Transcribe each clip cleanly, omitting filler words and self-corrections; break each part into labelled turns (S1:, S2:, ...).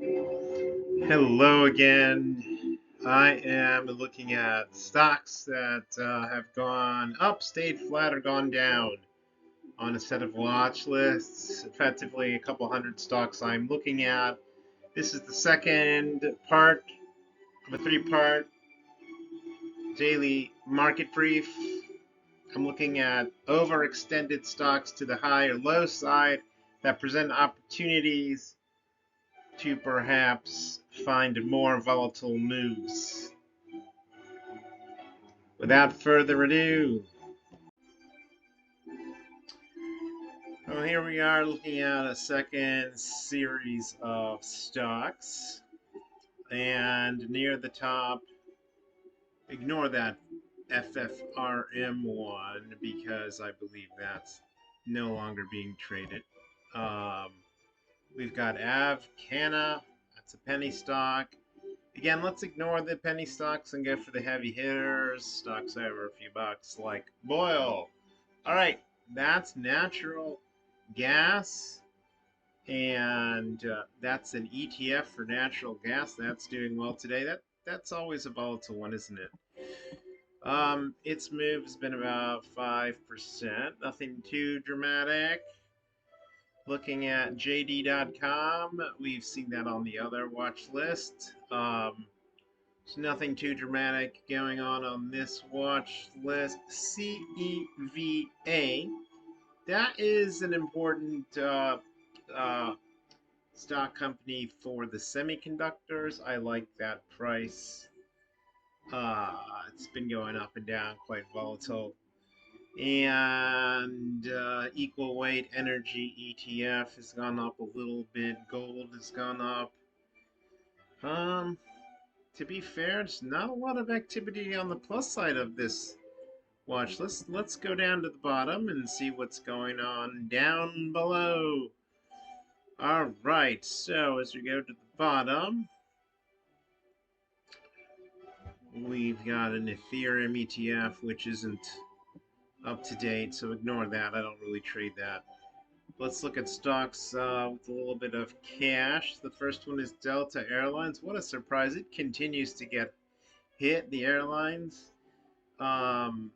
S1: Hello again. I am looking at stocks that have gone up, stayed flat, or gone down on a set of watch lists. Effectively, a couple hundred stocks I'm looking at. This is the second part of a three-part daily market brief. I'm looking at overextended stocks to the high or low side that present opportunities to perhaps find more volatile moves. Without further ado, well, here we are looking at a second series of stocks. And near the top, ignore that FFRM one because I believe that's no longer being traded. Um, we've got Avcana, that's a penny stock. Again, let's ignore the penny stocks and go for the heavy hitters, stocks over a few bucks like Boyle. All right, that's natural gas, and that's an ETF for natural gas. That's doing well today. That's always a volatile one, isn't it? Its move has been about 5%. Nothing too dramatic. Looking at JD.com, we've seen that on the other watch list. There's nothing too dramatic going on this watch list. CEVA, that is an important uh, stock company for the semiconductors. I like that price. It's been going up and down, quite volatile. And equal weight energy ETF has gone up a little bit. Gold has gone up. Um, to be fair, there's not a lot of activity on the plus side of this watch. Let's go down to the bottom and see what's going on down below. All right, so as we go to the bottom, we've got an Ethereum ETF, which isn't up to date, so ignore that. I don't really trade that. Let's look at stocks with a little bit of cash. The first one is Delta Airlines. What a surprise. It continues to get hit, the airlines. Um,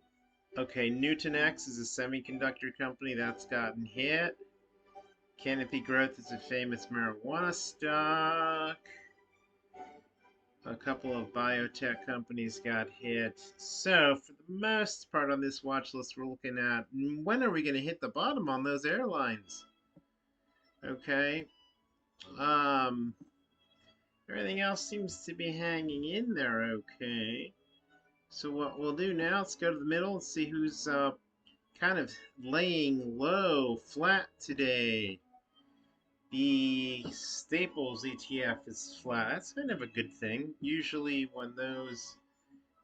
S1: okay, Newton X is a semiconductor company that's gotten hit. Canopy Growth is a famous marijuana stock. A couple of biotech companies got hit. So, for the most part on this watch list, we're looking at when are we going to hit the bottom on those airlines? Okay. Um, Everything else seems to be hanging in there okay. So, what we'll do now, let's go to the middle and see who's kind of laying low, flat today. The Staples ETF is flat. That's kind of a good thing. Usually, when those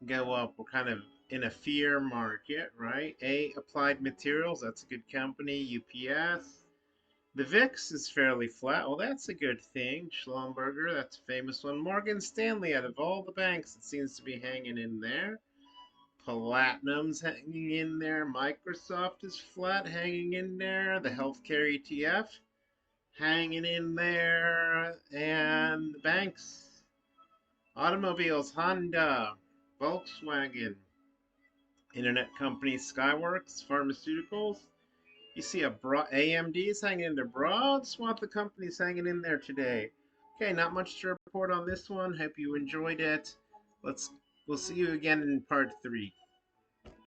S1: go up, we're kind of in a fear market, right? Applied Materials, that's a good company. UPS. The VIX is fairly flat. Well, that's a good thing. Schlumberger, that's a famous one. Morgan Stanley, out of all the banks, it seems to be hanging in there. Platinum's hanging in there. Microsoft is flat, hanging in there. The healthcare ETF hanging in there. And the banks, automobiles, Honda, Volkswagen, internet companies, Skyworks, pharmaceuticals. You see AMD is hanging in there. Broad swath of companies hanging in there today. Okay, not much to report on this one. Hope you enjoyed it. Let's we'll see you again in part 3.